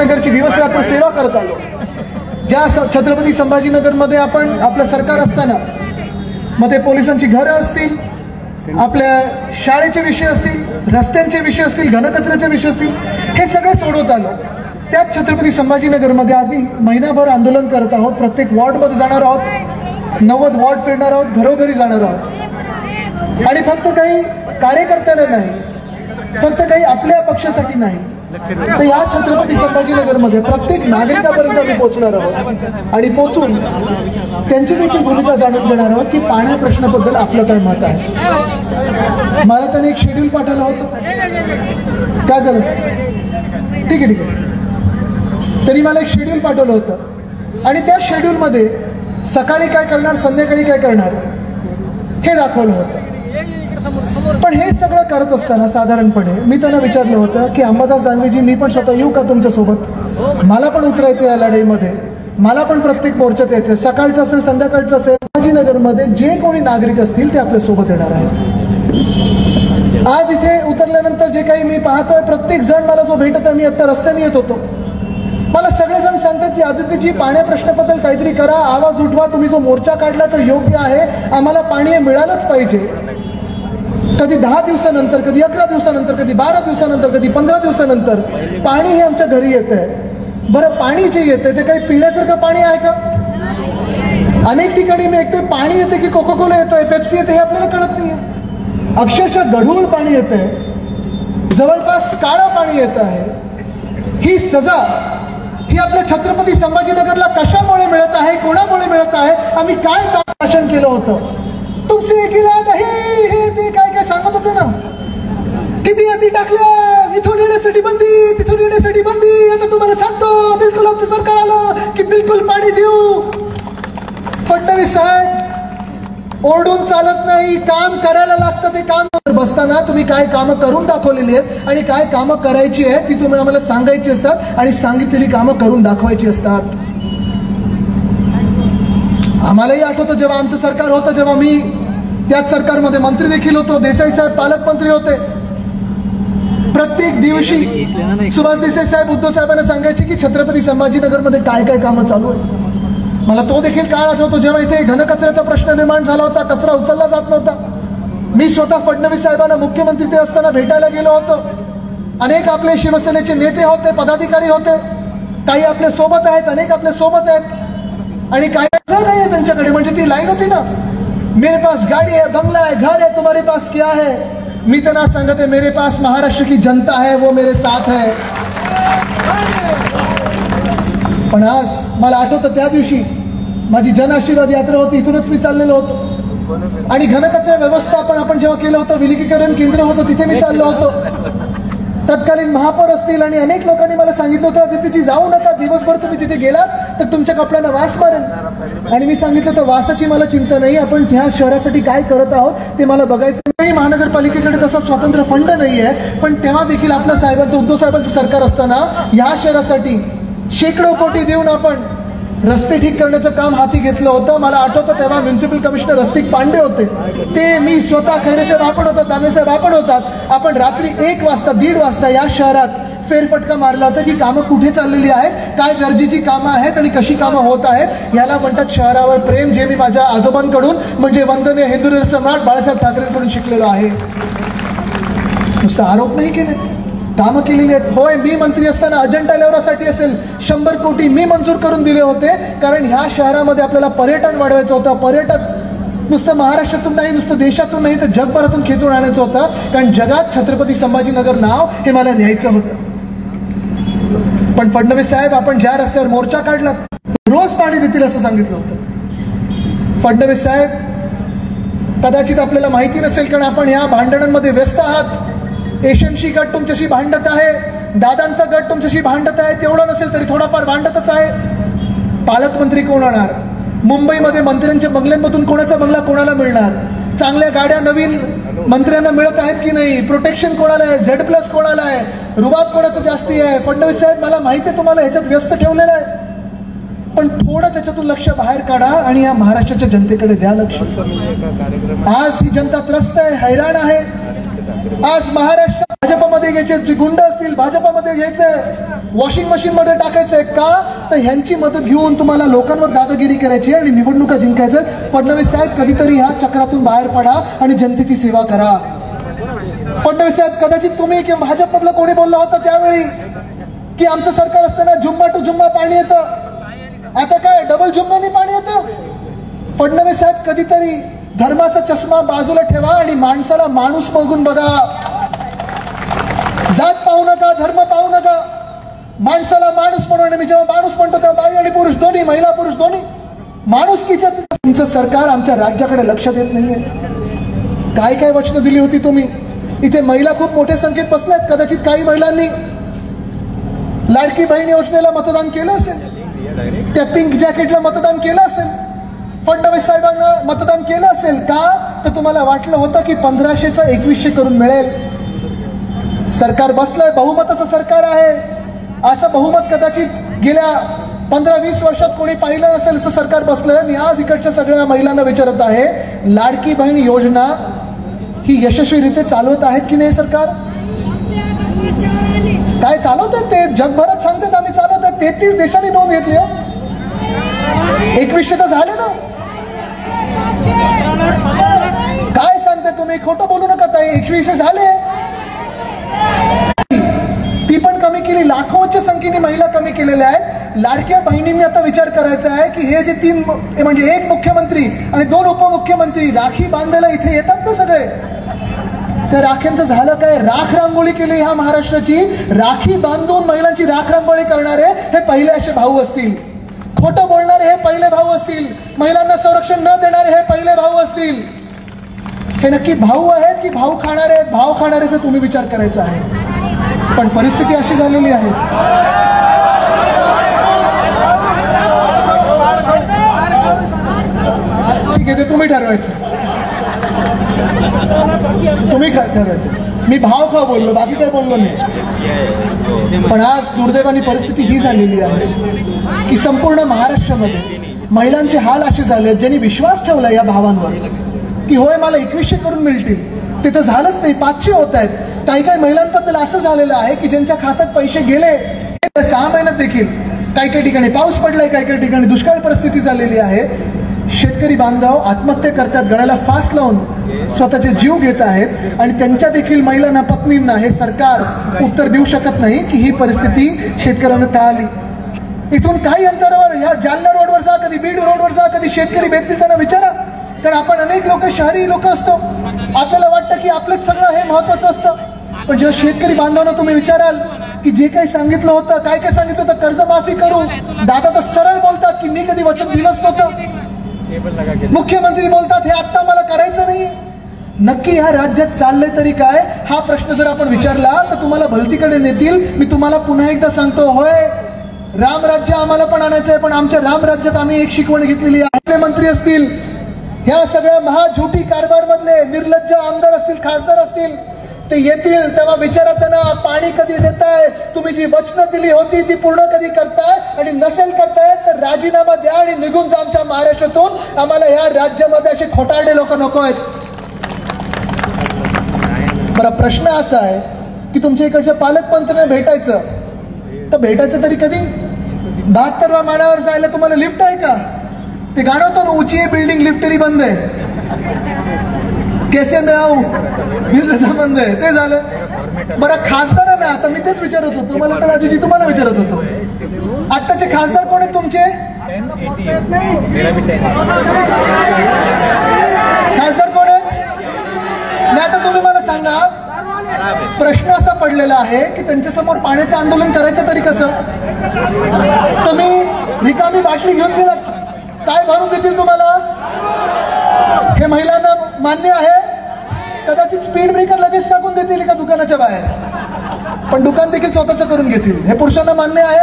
महानगरची दिवस रात्र सेवा करत आलो. ज्या छत्रपती संभाजीनगरमध्ये आपण आपलं सरकार असताना मग ते पोलिसांची घरं असतील, आपल्या शाळेचे विषय असतील, रस्त्यांचे विषय असतील, घनकचऱ्याचे विषय असतील, हे सगळे सोडवत आलो. त्याच छत्रपती संभाजीनगरमध्ये आम्ही महिनाभर आंदोलन करत आहोत. प्रत्येक वॉर्डमध्ये जाणार आहोत, 90 वॉर्ड फिरणार आहोत, घरोघरी जाणार आहोत. आणि फक्त काही कार्यकर्त्यांना नाही, फक्त काही आपल्या पक्षासाठी नाही, तर या छत्रपती संभाजीनगरमध्ये प्रत्येक नागरिकापर्यंत आम्ही पोहोचणार आहोत. आणि पोहोचून त्यांची देखील भूमिका जाणून घेणार आहोत की पाण्या प्रश्नाबद्दल आपलं काय मत आहे. मला त्याने एक शेड्यूल पाठवलं होतं. काय झालं? ठीक आहे. तरी मला एक शेड्यूल पाठवलं होतं आणि त्या शेड्यूलमध्ये सकाळी काय करणार, संध्याकाळी काय करणार हे दाखवलं होतं. पण हे सगळं करत असताना साधारणपणे मी त्यांना विचारलं होतं की अंबादास दानवेजी, मी पण स्वतः येऊ का तुमच्यासोबत? मला पण उतरायचं या लढाईमध्ये, मला पण प्रत्येक मोर्चात यायचं, सकाळचं असेल संध्याकाळचं असेल. संभाजीनगरमध्ये जे कोणी नागरिक असतील ते आपल्या सोबत येणार आहेत. आज इथे उतरल्यानंतर जे काही मी पाहतोय, प्रत्येक जण मला जो भेटत आहे, मी आता रस्त्याने येत होतो, मला सगळेजण सांगतात की आदित्यजी, पाण्या प्रश्नाबद्दल काहीतरी करा, आवाज उठवा, तुम्ही जो मोर्चा काढला तो योग्य आहे, आम्हाला पाणी मिळालंच पाहिजे. कधी 10 दिवसानंतर, कधी 11 दिवसानंतर, कधी 12 दिवसानंतर, कधी 15 दिवसानंतर पाणी हे आमच्या घरी येत आहे. बरं, पाणी जे येते ते काही पिण्यासारखं पाणी आहे का? अनेक ठिकाणी मी ऐकतोय पाणी येते की कोकोकोला येतोय, पेप्सी येते, हे आपल्याला कळत नाहीये. अक्षरशः गढूळ पाणी येत आहे, जवळपास काळं पाणी येत आहे. ही सजा ही आपल्या छत्रपती संभाजीनगरला कशामुळे मिळत आहे, कोणामुळे मिळत आहे? आम्ही काय भाषण केलं होतं? तुमचे गिला नाही, हे ते काय काय सांगत होते ना, किती अति टाकल्या, इथून येण्यासाठी बंदी, तिथून येण्यासाठी बंदी. आता तुम्हाला सांगतो, बिलकुल आमचं सरकार आलं की बिलकुल पाणी देऊ. फडणवीस साहेब, ओरडून चालत नाही, काम करायला लागतं. ते काम बसताना तुम्ही काय कामं करून दाखवलेली आहेत आणि काय कामं करायची आहेत ती तुम्ही आम्हाला सांगायची असतात आणि सांगितलेली कामं करून दाखवायची असतात. आम्हालाही आठवतं जेव्हा आमचं सरकार होतं, तेव्हा मी त्याच सरकारमध्ये मंत्री देखील होतो. देसाई साहेब पालकमंत्री होते. प्रत्येक दिवशी सुभाष देसाई साहेब उद्धव साहेबांना सांगायचे की छत्रपती संभाजीनगरमध्ये काय काय कामं चालू आहेत. मला तो देखील काळ आठवतो जेव्हा इथे घनकचऱ्याचा प्रश्न निर्माण झाला होता, कचरा उचलला जात नव्हता. मी स्वतः फडणवीस साहेबांना मुख्यमंत्री ते असताना भेटायला गेलो होतो. अनेक आपले शिवसेनेचे नेते होते, पदाधिकारी होते, काही आपल्या सोबत आहेत, अनेक आपल्या सोबत आहेत आणि काय काय आहे त्यांच्याकडे. म्हणजे ती लाईन होती ना, मेरे पास गाड़ी है, बंगला है, घर है, तुम्हारे पास क्या है? मी त्यांना सांगते, मेरे पास महाराष्ट्र की जनता है, वो मेरे साथ है. पण आज मला आठवतं त्या दिवशी माझी जन आशीर्वाद यात्रा होती, इथूनच मी चाललेलो होतो आणि घनकचरा व्यवस्थापन आपण जेव्हा केलं होतं, विलगीकरण केंद्र होतं, तिथे मी चाललो होतो. तत्कालीन महापौर असतील आणि अनेक लोकांनी मला सांगितलं होतं, आदित्यजी जाऊ नका, दिवसभर तुम्ही तिथे गेलात तर तुमच्या कपड्यांना वास मारेल. आणि मी सांगितलं तर वासाची मला चिंता नाही, आपण ह्या शहरासाठी काय करत आहोत ते मला बघायचं नाही. महानगरपालिकेकडे तसा स्वतंत्र फंड नाही आहे, पण तेव्हा देखील आपल्या साहेबांचं, उद्धव साहेबांचं सरकार असताना ह्या शहरासाठी शेकडो कोटी देऊन आपण रस्ते ठीक करण्याचं काम हाती घेतलं होतं. मला आठवतं तेव्हा म्युन्सिपल कमिशनर रस्तिक पांडे होते, ते मी स्वतः, खैरेसाहेब आपण होतात, दानवेसाहेब आपण होतात. आपण रात्री 1 वाजता 1:30 वाजता या शहरात फेरफटका मारला होता की कामं कुठे चाललेली आहेत, काय गरजेची कामं आहेत आणि कशी कामं होत आहेत. याला म्हणतात शहरावर प्रेम, जे मी माझ्या आजोबांकडून म्हणजे वंदनीय हिंदू सम्राट बाळासाहेब ठाकरेंकडून शिकलेलो आहे. नुसतं आरोप नाही केले, कामं केलेली आहेत. होय, मी मंत्री असताना अजंठा एलोरासाठी असेल 100 कोटी मी मंजूर करून दिले होते, कारण ह्या शहरामध्ये आपल्याला पर्यटन वाढवायचं होतं. पर्यटक नुसतं महाराष्ट्रातून नाही, नुसतं देशातून नाही, तर जगभरातून खेचून आणायचं होतं, कारण जगात छत्रपती संभाजीनगर नाव हे मला न्यायचं होतं. पण फडणवीस साहेब, आपण ज्या रस्त्यावर मोर्चा काढला रोज पाणी देतील असं सांगितलं होतं. फडणवीस साहेब, कदाचित आपल्याला माहिती नसेल, कारण आपण ह्या भांडणांमध्ये व्यस्त आहात. एशियनशी गट तुमच्याशी भांडत आहे, दादांचा गट तुमच्याशी भांडत आहे, तेवढं नसेल तरी थोडाफार भांडतच आहे. पालकमंत्री कोण होणार? मुंबईमध्ये मंत्र्यांच्या बंगल्यांमधून कोणाचा बंगला कोणाला मिळणार? चांगल्या गाड्या नवीन मंत्र्यांना मिळत आहेत की नाही? प्रोटेक्शन कोणाला आहे? Z+ कोणाला आहे? रुबाब कोणाचं जास्ती आहे? फडणवीस साहेब, मला माहिती आहे तुम्हाला ह्याच्यात व्यस्त ठेवलेलं आहे, पण थोडं त्याच्यातून लक्ष बाहेर काढा आणि या महाराष्ट्राच्या जनतेकडे द्या लक्ष. आज ही जनता त्रस्त आहे, हैराण आहे. आज महाराष्ट्र भाजपमध्ये घ्यायचे, जे गुंड असतील भाजपमध्ये घ्यायचंय, वॉशिंग मशीन मध्ये टाकायचंय का? तर ह्यांची मदत घेऊन तुम्हाला लोकांवर दादागिरी करायची आणि निवडणुका जिंकायचं. फडणवीस साहेब कधीतरी ह्या चक्रातून बाहेर पडा आणि जनतेची सेवा करा. फडणवीस साहेब, कदाचित तुम्ही किंवा भाजपमधलं कोणी बोलला होता त्यावेळी की आमचं सरकार असताना जुम्मा टू जुम्मा पाणी येतं, आता काय डबल जुम्मानी पाणी येतं? फडणवीस साहेब, कधीतरी धर्माचा चष्मा बाजूला ठेवा आणि माणसाला माणूस बघून बघा. जात पाहू नका, धर्म पाहू नका, माणसाला माणूस म्हणून. मी जेव्हा माणूस म्हणतो तेव्हा बाई आणि पुरुष दोन्ही, महिला पुरुष दोन्ही माणुसकीच्या. तुमचं सरकार आमच्या राज्याकडे लक्ष देत नाहीये. काय काय वचनं दिली होती तुम्ही? इथे महिला खूप मोठ्या संख्येत बसल्यात. कदाचित काही महिलांनी लाडकी बहीण योजनेला मतदान केलं असेल, त्या पिंक जॅकेटला मतदान केलं असेल, फडणवीस साहेबांना मतदान केलं असेल का? तर तुम्हाला वाटलं होतं की 1500चं 2100 करून मिळेल. सरकार बसलंय, बहुमताचं सरकार आहे. असं बहुमत कदाचित गेल्या 15-20 वर्षात कोणी पाहिलं नसेल असं सरकार बसलंय. मी आज इकडच्या सगळ्या महिलांना विचारत आहे, लाडकी बहीण योजना ही यशस्वीरित्या चालवत आहेत की नाही सरकार? काय चालवतात ते जगभरात सांगतात आम्ही चालवतात. 33 देशांनी नोंद घेतली. 2100 तर झाले ना. काय सांगते तुम्ही? खोटं बोलू नका ताई. 2100 झाले. ती पण कमी केली. लाखोच्या संख्येने महिला कमी केलेल्या आहेत. लाडक्या बहिणींनी आता विचार करायचा आहे की हे जे 3 म्हणजे 1 मुख्यमंत्री आणि 2 उपमुख्यमंत्री राखी बांधायला इथे येतात ना सगळे, त्या राख्यांचं झालं काय? राख रांगोळी केली ह्या महाराष्ट्राची. राखी बांधून महिलांची राख रांगोळी करणारे हे पहिले असे भाऊ असतील. खोटं बोलणारे हे पहिले भाऊ असतील. महिलांना संरक्षण न देणारे हे पहिले भाऊ असतील. हे नक्की भाऊ आहेत की भाऊ खाणारे आहेत? भाव खाणारे तर तुम्ही विचार करायचा आहे. पण परिस्थिती अशी झालेली आहे. ठीक आहे, ते तुम्ही ठरवायचं. तुम्ही ठरवायचं. मी भाव खा बोललो, बाकी काय बोललो नाही. पण आज दुर्दैवानी परिस्थिती ही झालेली आहे की संपूर्ण महाराष्ट्रामध्ये महिलांचे हाल असे झाले, ज्यांनी विश्वास ठेवला या भावांवर की होय मला 2100 करून मिळतील, ते तर झालंच नाही. 500 होत आहेत. काही काही महिलांबद्दल असं झालेलं आहे की ज्यांच्या खात्यात पैसे गेले 6 महिन्यात देखील. काही काही ठिकाणी पाऊस पडलाय, काही काही ठिकाणी दुष्काळ परिस्थिती झालेली आहे. शेतकरी बांधव आत्महत्या करतात, गळ्याला फास लावून स्वतःचे जीव घेत आहेत. आणि त्यांच्या देखील महिलांना, पत्नींना हे सरकार उत्तर देऊ शकत नाही की ही परिस्थिती शेतकऱ्यांना टाळली. इथून काही अंतरावर या जालना रोडवर जा, कधी बीड रोडवर जा, कधी शेतकरी भेटतील त्यांना विचारा. कारण आपण अनेक लोक शहरी लोक असतो, आपल्याला वाटतं की आपलंच सगळं हे महत्वाचं असतं. पण जेव्हा शेतकरी बांधवांना तुम्ही विचाराल की जे काही सांगितलं होतं, काय काय सांगितलं होतं, कर्जमाफी करू, दादा तर सरळ बोलतात की मी कधी वचन दिलंच नव्हतं. मुख्यमंत्री बोलतात हे आता मला करायचं नाही. नक्की ह्या राज्यात चाललंय तरी काय? हा प्रश्न जर आपण विचारला तर तुम्हाला भलतीकडे नेतील. मी तुम्हाला पुन्हा एकदा सांगतो, होय रामराज्य आम्हाला पण आणायचंय, पण आमच्या रामराज्यात आम्ही एक शिकवण घेतलेली आहे. मंत्री असतील, ह्या सगळ्या महाझुटी कारभार मधले निर्लज्ज आमदार असतील, खासदार असतील, ते येतील तेव्हा विचारा त्यांना, पाणी कधी देताय? तुम्ही जी वचनं दिली होती ती पूर्ण कधी करताय? आणि नसेल करताय तर राजीनामा द्या आणि निघून जा आमच्या महाराष्ट्रातून. आम्हाला ह्या राज्यामध्ये असे खोटारडे लोक नको आहेत. बरं, प्रश्न असा आहे की तुमच्या इकडच्या पालकमंत्र्यांना भेटायचं तर भेटायचं तरी कधी? 72व्या माळ्यावर जायला तुम्हाला लिफ्ट आहे का? ते गाणं होतं ना, ऊंची बिल्डिंग लिफ्ट तरी बंद आहे, कैसे में आऊ संबंध आहे, ते झालं. बरं, खासदार आहे ना, आता मी तेच विचारत होतो मला, तर राजूजी तुम्हाला विचारत होतो, आताचे खासदार कोण आहेत तुमचे? खासदार कोण आहेत? नाही, आता तुम्ही मला सांगा, प्रश्न असा पडलेला आहे की त्यांच्या समोर पाण्याचं आंदोलन करायचं तरी कसं? तुम्ही रिकामी बाटली घेऊन गेलात, काय भरून देतील तुम्हाला? हे महिलांना मान्य आहे? कदाचित स्पीड ब्रेकर लगेच टाकून देतील का दुकानाच्या बाहेर, पण दुकान देखील स्वतःच करून घेतील. हे पुरुषांना मान्य आहे?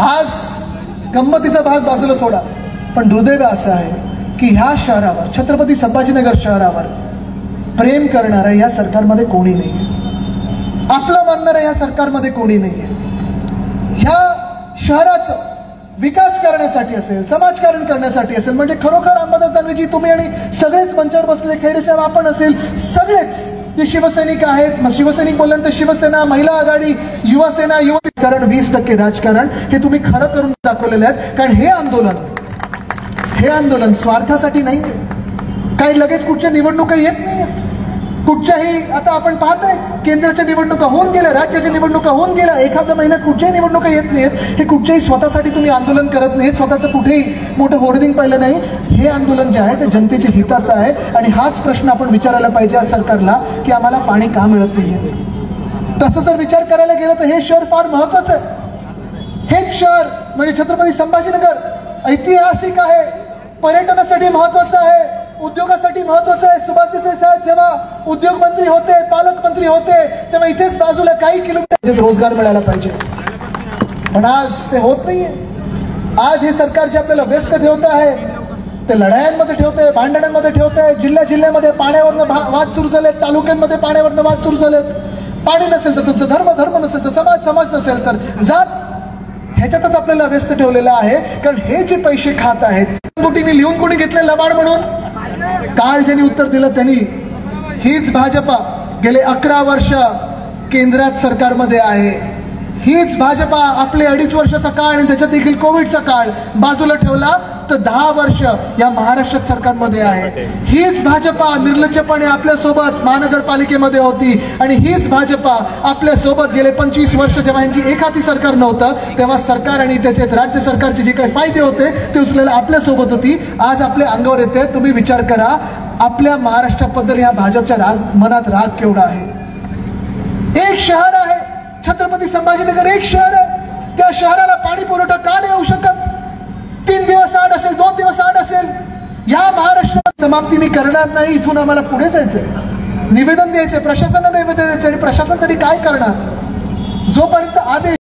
आज गंमतीचा भाग बाजूला सोडा, पण दुर्दैव असं आहे की ह्या शहरावर, छत्रपती संभाजीनगर शहरावर प्रेम करणारा या सरकारमध्ये कोणी नाही, आपलं मानणारं या सरकारमध्ये कोणी नाहीये. ह्या शहराचं विकास करण्यासाठी असेल, समाजकारण करण्यासाठी असेल, म्हणजे खरोखर अंबादास दानवेजी तुम्ही आणि सगळेच मंचावर बसले, खैरे साहेब आपण असेल, सगळेच जे शिवसैनिक आहेत, शिवसैनिक बोलल्यानंतर शिवसेना, महिला आघाडी, युवासेना, युवती, कारण 20% राजकारण हे तुम्ही खरं करून दाखवलेले आहेत. कारण हे आंदोलन स्वार्थासाठी नाही, काही लगेच कुठच्या निवडणुका येत नाहीत. कुठच्याही आता आपण पाहतोय केंद्राच्या निवडणुका होऊन गेल्या, राज्याच्या निवडणुका होऊन गेल्या, एखाद्या महिन्यात कुठच्याही निवडणुका येत नाहीत. हे कुठच्याही स्वतःसाठी तुम्ही आंदोलन करत नाहीत, स्वतःचं कुठेही मोठं होर्डिंग पाहिलं नाही. हे आंदोलन जे आहे ते जनतेच्या हिताचं आहे. आणि हाच प्रश्न आपण विचारायला पाहिजे आज सरकारला की आम्हाला पाणी का मिळत नाहीये. तसं जर विचार करायला गेलं तर हे शहर फार महत्वाचं आहे. हेच शहर म्हणजे छत्रपती संभाजीनगर ऐतिहासिक आहे, पर्यटनासाठी महत्वाचं आहे, उद्योगासाठी महत्वाचं आहे. सुभाष देसाई साहेब जेव्हा उद्योग मंत्री होते, पालकमंत्री होते, तेव्हा इथेच बाजूला काही किलोमीटर रोजगार मिळायला पाहिजे. पण आज ते होत नाहीये. आज हे सरकार जे आपल्याला व्यस्त ठेवत आहे ते लढायांमध्ये ठेवते, भांडणांमध्ये ठेवते. जिल्ह्यामध्ये पाण्यावरनं वाद सुरू झालेत, तालुक्यांमध्ये पाण्यावरनं वाद सुरू झालेत. पाणी नसेल तर तुमचं धर्म नसेल तर समाज नसेल तर जात, ह्याच्यातच आपल्याला व्यस्त ठेवलेलं आहे. कारण हे जे पैसे खात आहेत बोटीने लिहून कोणी घेतले लबाड म्हणून, काल ज्यांनी उत्तर दिलं त्यांनी, हीच भाजपा गेले 11 वर्ष केंद्रात सरकारमध्ये आहे. हीच भाजपा आपले 2.5 वर्षाचा काळ आणि त्याच्यात देखील कोविडचा काळ बाजूला ठेवला तर 10 वर्ष या महाराष्ट्रात सरकारमध्ये आहे. हीच भाजपा निर्लज्जपणे आपल्या सोबत महानगरपालिकेमध्ये होती आणि हीच भाजपा आपल्या सोबत गेले 25 वर्ष जेव्हा यांची एखादी सरकार नव्हतं तेव्हा सरकार आणि त्याच्यात राज्य सरकारचे जे काही फायदे होते ते उचलायला आपल्या सोबत होती. आज आपल्या अंगावर येते. तुम्ही विचार करा आपल्या महाराष्ट्राबद्दल ह्या भाजपच्या मनात राग केवढा आहे. एक शहर आहे छत्रपती संभाजीनगर, एक शहर आहे, त्या शहराला पाणी पुरवठा का नाही होऊ शकत. 3 दिवस आड असेल, 2 दिवस आड असेल, या महाराष्ट्रात समाप्ती मी करणार नाही. इथून आम्हाला पुढे जायचंय, निवेदन द्यायचंय, प्रशासनाला निवेदन द्यायचं. आणि प्रशासन तरी काय करणार जोपर्यंत आदेश